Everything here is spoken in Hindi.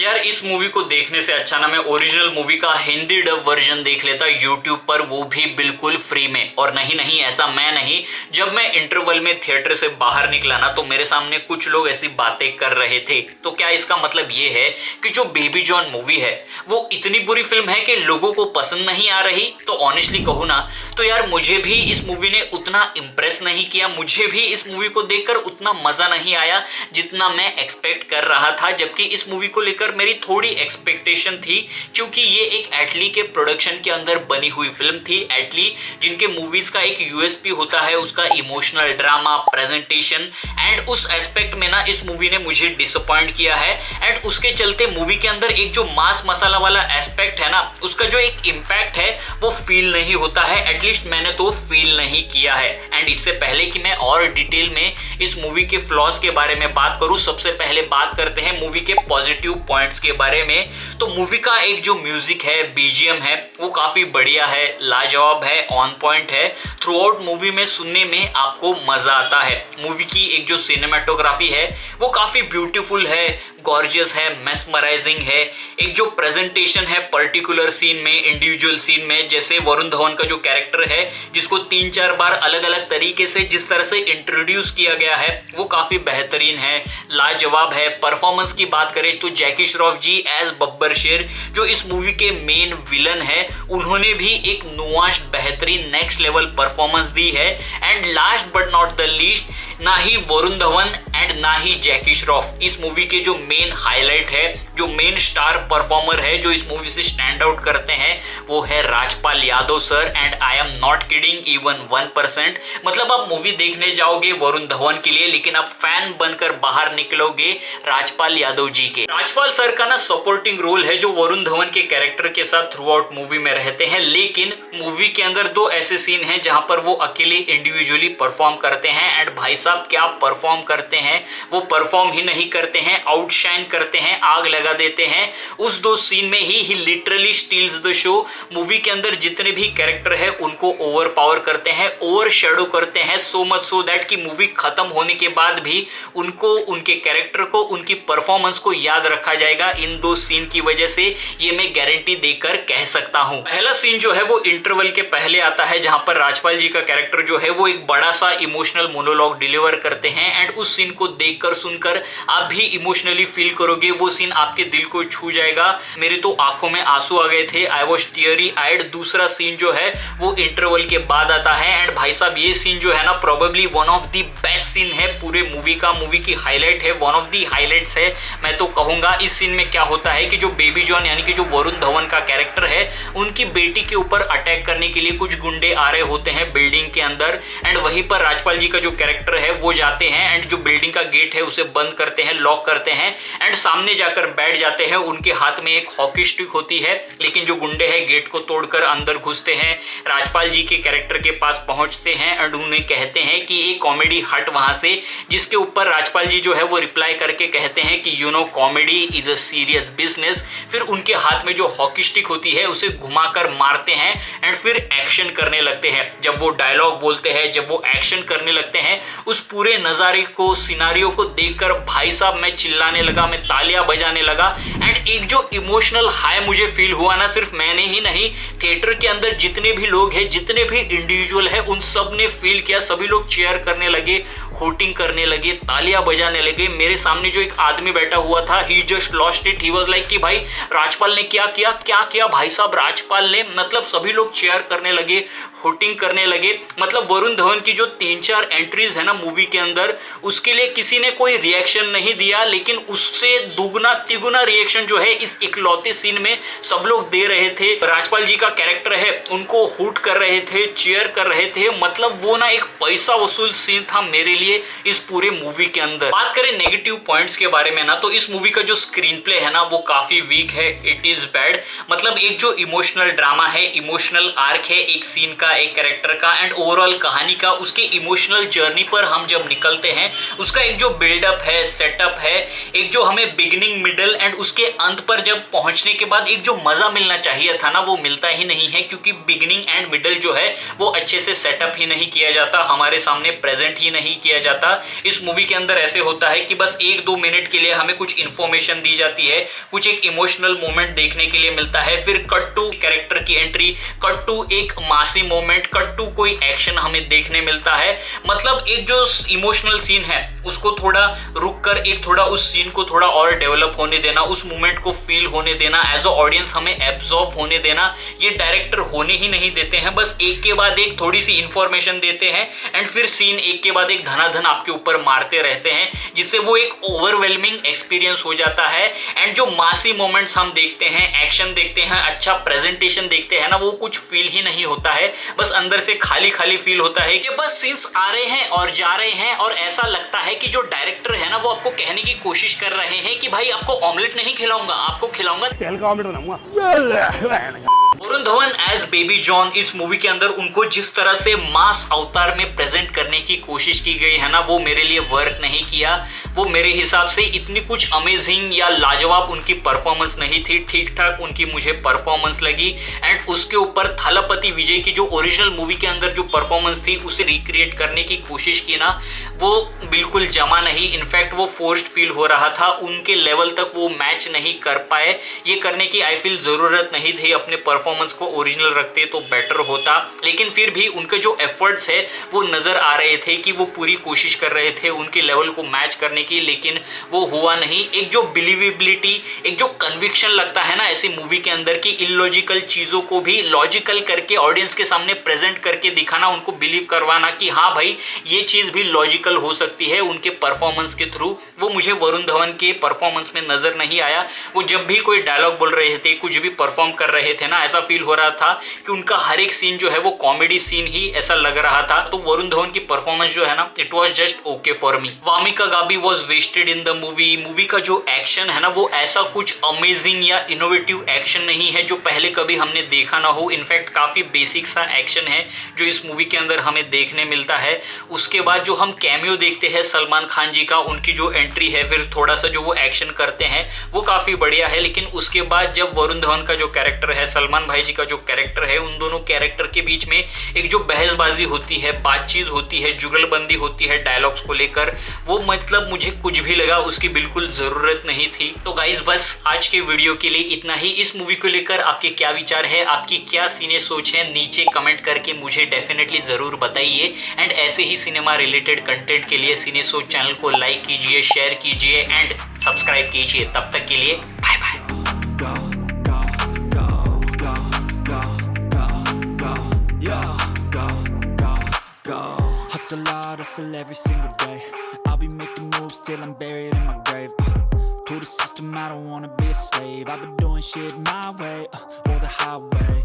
यार इस मूवी को देखने से अच्छा ना मैं ओरिजिनल मूवी का हिंदी डब वर्जन देख लेता यूट्यूब पर, वो भी बिल्कुल फ्री में। और नहीं नहीं, ऐसा मैं नहीं, जब मैं इंटरवल में थिएटर से बाहर निकला ना तो मेरे सामने कुछ लोग ऐसी बातें कर रहे थे। तो क्या इसका मतलब ये है कि जो बेबी जॉन मूवी है वो इतनी बुरी फिल्म है कि लोगों को पसंद नहीं आ रही? तो ऑनेस्टली कहूँ ना तो यार मुझे भी इस मूवी ने उतना इम्प्रेस नहीं किया, मुझे भी इस मूवी को देखकर उतना मजा नहीं आया जितना मैं एक्सपेक्ट कर रहा था। जबकि इस मूवी को लेकर मेरी थोड़ी एक्सपेक्टेशन थी, क्योंकि ये एक एटली के प्रोडक्शन के अंदर बनी हुई फिल्म थी। एटली जिनके मूवीज का एक यूएसपी होता है उसका इमोशनल ड्रामा, प्रेजेंटेशन, एंड उस एस्पेक्ट में ना इस मूवी ने मुझे डिसअपॉइंट किया है। एंड उसके चलते मूवी के अंदर एक जो मास मसाला वाला एस्पेक्ट है ना, उसका जो एक इम्पैक्ट है वो फील नहीं होता है। एटलीस्ट मैंने तो फील नहीं किया है। एंड इससे पहले कि मैं और डिटेल में इस मूवी के फ्लॉज के बारे में बात करूं, सबसे पहले बात करते हैं मूवी के पॉजिटिव पॉइंट्स के बारे में। तो मूवी का एक जो म्यूजिक है, बीजीएम है, वो काफी बढ़िया है, लाजवाब है, ऑन पॉइंट है। थ्रू आउट मूवी में सुनने में आपको मजा आता है। मूवी की एक जो सिनेमेटोग्राफी है वो काफी ब्यूटीफुल है, गॉर्जियस है, मेस्मराइजिंग है। एक जो प्रेजेंटेशन है पर्टिकुलर सीन में, इंडिविजुअल सीन में, जैसे वरुण धवन का जो कैरेक्टर है जिसको 3-4 बार अलग अलग तरीके से जिस तरह से इंट्रोड्यूस किया गया है वो काफी बेहतरीन है, लाजवाब है। परफॉर्मेंस की बात करें तो जैकी श्रॉफ जी एज बब्बर शेर जो इस मूवी के मेन विलन है, उन्होंने भी एक नुआंस्ड बेहतरीन नेक्स्ट लेवल परफॉर्मेंस दी है। And last but not the least, ना ही वरुण धवन एंड ना ही जैकी श्रॉफ इस मूवी के जो मेन हाईलाइट है, जो मेन स्टार परफॉर्मर है, जो इस मूवी से स्टैंड आउट करते हैं, वो है Rajpal Yadav sir. And I am not kidding even 1%। मतलब आप मूवी देखने जाओगे वरुण धवन के लिए, लेकिन आप फैन बनकर बाहर निकलोगे राजपाल यादव जी के। राजपाल सर का ना सपोर्टिंग रोल है जो वरुण धवन के कैरेक्टर के साथ थ्रू आउट मूवी में रहते हैं। लेकिन मूवी के अंदर 2 ऐसे सीन हैं जहां पर वो अकेले इंडिविजुअली परफॉर्म करते हैं। एंड भाई साहब क्या परफॉर्म करते हैं, वो परफॉर्म ही नहीं करते हैं, आउटशाइन करते हैं, आग लगा देते हैं। उस 2 सीन में he literally steals the show. Movie के अंदर जितने भी कैरेक्टर है उनको ओवर पावर करते हैं, ओवर शेडो करते हैं, सो मच सो दैट कि मूवी खत्म होने के बाद भी उनको, उनके कैरेक्टर को, उनकी परफॉर्मेंस को याद रखा जाएगा इन 2 सीन की वजह से। ये मैं गारंटी देकर कह सकता हूं। पहला सीन जो है वो इंटरवल के पहले आता है जहां पर राजपाल जी का कैरेक्टर जो है वो एक बड़ा सा इमोशनल मोनोलॉग डिलीवर करते हैं। एंड उस सीन को देखकर सुनकर आप भी इमोशनली फील करोगे, वो सीन आपके दिल को छू जाएगा। मेरे तो आंखों में आंसू आ गए थे, आई वॉज टीयरी आइड। दूसरा सीन जो है वो इंटरवल के बाद आता है। एंड भाई साहब ये सीन जो है ना probably one of the best scene है पूरे मूवी का, मूवी की हाईलाइट है, वन ऑफ द हाईलाइट्स है मैं तो कहूंगा। इस सीन में क्या होता है कि जो बेबी जॉन यानी कि जो वरुण धवन का कैरेक्टर है, उनकी बेटी के ऊपर अटैक करने के लिए कुछ गुंडे आ रहे होते हैं बिल्डिंग के अंदर। एंड वहीं पर राजपाल जी का जो कैरेक्टर है वो जाते हैं एंड जो बिल्डिंग का गेट है उसे बंद करते हैं, लॉक करते हैं एंड सामने जाकर बैठ जाते हैं। उनके हाथ में एक हॉकी स्टिक होती है, लेकिन जो गुंडे हैं गेट को तोड़कर अंदर घुसते हैं, राजपाल जी के कैरेक्टर के पास पहुंचते हैं एंड उन्हें कहते हैं कि एक कॉमेडी हट वहां से, जिसके ऊपर राजपाल जी जो है वो रिप्लाई करके कहते हैं कि you know comedy is a serious business. फिर उनके हाथ में जो हॉकी स्टिक होती है उसे घुमाकर मारते हैं एंड फिर एक्शन करने लगते हैं। जब वो डायलॉग बोलते हैं, जब वो एक्शन करने लगते हैं, उस पूरे नज़ारे को, सिनारियो को देखकर भाई साहब मैं चिल्लाने लगा, मैं तालियां बजाने लगा। एंड एक जो इमोशनल हाई मुझे फील हुआ ना, सिर्फ मैंने ही नहीं, थिएटर के अंदर जितने भी लोग हैं, जितने भी इंडिविजुअल हैं, उन सब ने फील किया। सभी लोग चेयर करने लगे, होटिंग करने लगे, तालियां बजाने लगे। मेरे सामने जो एक आदमी बैठा हुआ था, he just lost it, he was like कि भाई राजपाल ने क्या किया, क्या किया भाई साहब राजपाल ने। मतलब सभी लोग चेयर करने लगे, होटिंग करने लगे। मतलब वरुण धवन की जो 3-4 एंट्रीज है ना मूवी के अंदर, उसके लिए किसी ने कोई रिएक्शन नहीं दिया, लेकिन उससे दुगना तिगुना रिएक्शन जो है इस इकलौते सीन में सब लोग दे रहे थे। राजपाल जी का कैरेक्टर है उनको हुट कर रहे थे, चीयर कर रहे थे। मतलब वो ना एक पैसा वसूल सीन था मेरे लिए इस पूरे मूवी के अंदर। बात करें नेगेटिव पॉइंट्स के बारे में ना, तो इस मूवी का जो स्क्रीन प्ले है ना वो काफी वीक है, इट इज बैड। मतलब एक जो इमोशनल ड्रामा है, इमोशनल आर्क है एक सीन का, एक कैरेक्टर का एंड ओवरऑल कहानी का, उसके इमोशनल जर्नी पर हम जब निकलते हैं, उसका एक जो बिल्डअप है, सेटअप है, एक जो हमें बिगिनिंग, मिडल एंड उसके अंत पर जब पहुंचने के बाद एक जो मजा मिलना चाहिए था ना वो मिलता ही नहीं है, क्योंकि बिगिनिंग एंड मिडल जो है वो अच्छे से सेटअप ही नहीं किया जाता, हमारे सामने प्रेजेंट ही नहीं किया जाता। इस मूवी के अंदर ऐसे होता है कि बस 1-2 मिनट के लिए हमें कुछ इंफॉर्मेशन दी जाती है, कुछ एक इमोशनल मोमेंट देखने के लिए मिलता है, फिर कट टू कैरेक्टर की एंट्री, कट टू एक मासी मोमेंट, कट टू कोई एक्शन हमें देखने मिलता है। मतलब एक जो इमोशनल सीन है उसको थोड़ा रुक कर एक थोड़ा उस सीन को थोड़ा और डेवलप होने देना, उस मोमेंट को फील होने देना, एज अ ऑडियंस हमें एब्जॉर्ब होने देना, ये डायरेक्टर होने ही नहीं देते हैं। बस एक के बाद एक थोड़ी सी इंफॉर्मेशन देते हैं एंड फिर सीन एक के बाद एक धनाधन आपके ऊपर मारते रहते हैं, जिससे वो एक ओवरवेलमिंग एक्सपीरियंस हो जाता है। एंड जो मासी मोमेंट्स हम देखते हैं, एक्शन देखते हैं, अच्छा प्रेजेंटेशन देखते हैं ना, वो कुछ फील ही नहीं होता है। बस अंदर से खाली खाली फील होता है कि बस सीन्स आ रहे हैं और जा रहे हैं, और ऐसा लगता है कि जो डायरेक्टर है ना वो आपको कहने की कोशिश कर रहे हैं कि भाई आपको ऑमलेट नहीं खिलाऊंगा, आपको खिलाऊंगा तेल का ऑमलेट बनाऊंगा। Varun Dhawan as baby John इस मूवी के अंदर उनको जिस तरह से मास अवतार में प्रेजेंट करने की कोशिश की गई है ना, वो मेरे लिए वर्क नहीं किया। वो मेरे हिसाब से इतनी कुछ अमेजिंग या लाजवाब उनकी परफॉर्मेंस नहीं थी, ठीक ठाक उनकी मुझे परफॉर्मेंस लगी। एंड उसके ऊपर थलपति विजय की जो ओरिजिनल मूवी के अंदर जो परफॉर्मेंस थी उसे रिक्रिएट करने की कोशिश की ना, वो बिल्कुल जमा नहीं, इनफैक्ट वो फोर्स्ड फील हो रहा था, उनके लेवल तक वो मैच नहीं कर पाए। ये करने की आई फील जरूरत नहीं थी, अपने परफॉर्मेंस को ओरिजिनल रखते तो बेटर होता। लेकिन फिर भी उनके जो एफर्ट्स है वो नजर आ रहे थे कि वो पूरी कोशिश कर रहे थे उनके लेवल को मैच करने की, लेकिन वो हुआ नहीं। एक जो बिलीवेबिलिटी, एक जो कन्विक्शन लगता है ना ऐसी मूवी के अंदर की इलॉजिकल चीजों को भी लॉजिकल करके ऑडियंस के सामने प्रेजेंट करके दिखाना, उनको बिलीव करवाना कि हाँ भाई ये चीज भी लॉजिकल हो सकती है उनके परफॉर्मेंस के थ्रू, वो मुझे वरुण धवन के परफॉर्मेंस में नजर नहीं आया। वो जब भी कोई डायलॉग बोल रहे थे, कुछ भी परफॉर्म कर रहे थे ना, ऐसा फील हो रहा था कि उनका हर एक सीन जो है वो कॉमेडी सीन ही ऐसा लग रहा था। तो वरुण धवन की परफॉर्मेंस जो है ना, it was just okay for me. Wamiqa Gabbi was wasted in the movie. Movie का जो एक्शन है ना वो ऐसा कुछ अमेजिंग या इनोवेटिव एक्शन नहीं है जो पहले कभी हमने देखा ना हो। इनफैक्ट काफी बेसिक सा एक्शन है जो इस मूवी के अंदर हमें देखने मिलता है। उसके बाद जो हम कैमियो देखते हैं सलमान खान जी का, उनकी जो एंट्री है, फिर थोड़ा सा जो वो एक्शन करते हैं वो काफी बढ़िया है। लेकिन उसके बाद जब वरुण धवन का जो कैरेक्टर है, सलमान भाई जी का जो कैरेक्टर है, उन दोनों कैरेक्टर के बीच में एक जो बहसबाजी होती है, बातचीत होती है, जुगलबंदी होती है डायलॉग्स को लेकर, वो मतलब मुझे कुछ भी लगा उसकी बिल्कुल जरूरत नहीं थी। तो गाइस बस आज के वीडियो के लिए इतना ही। इस मूवी को लेकर आपके क्या विचार है, आपकी क्या सिने सोच है, नीचे कमेंट करके मुझे डेफिनेटली जरूर बताइए। एंड ऐसे ही सिनेमा रिलेटेड कंटेंट के लिए सिने सोच चैनल को लाइक कीजिए, शेयर कीजिए एंड सब्सक्राइब कीजिए। तब तक के लिए bye bye. Hustle hard, hustle every single day. I'll be making moves till I'm buried in my grave. To the system, I don't wanna be a slave. I've been doing shit my way, or the highway.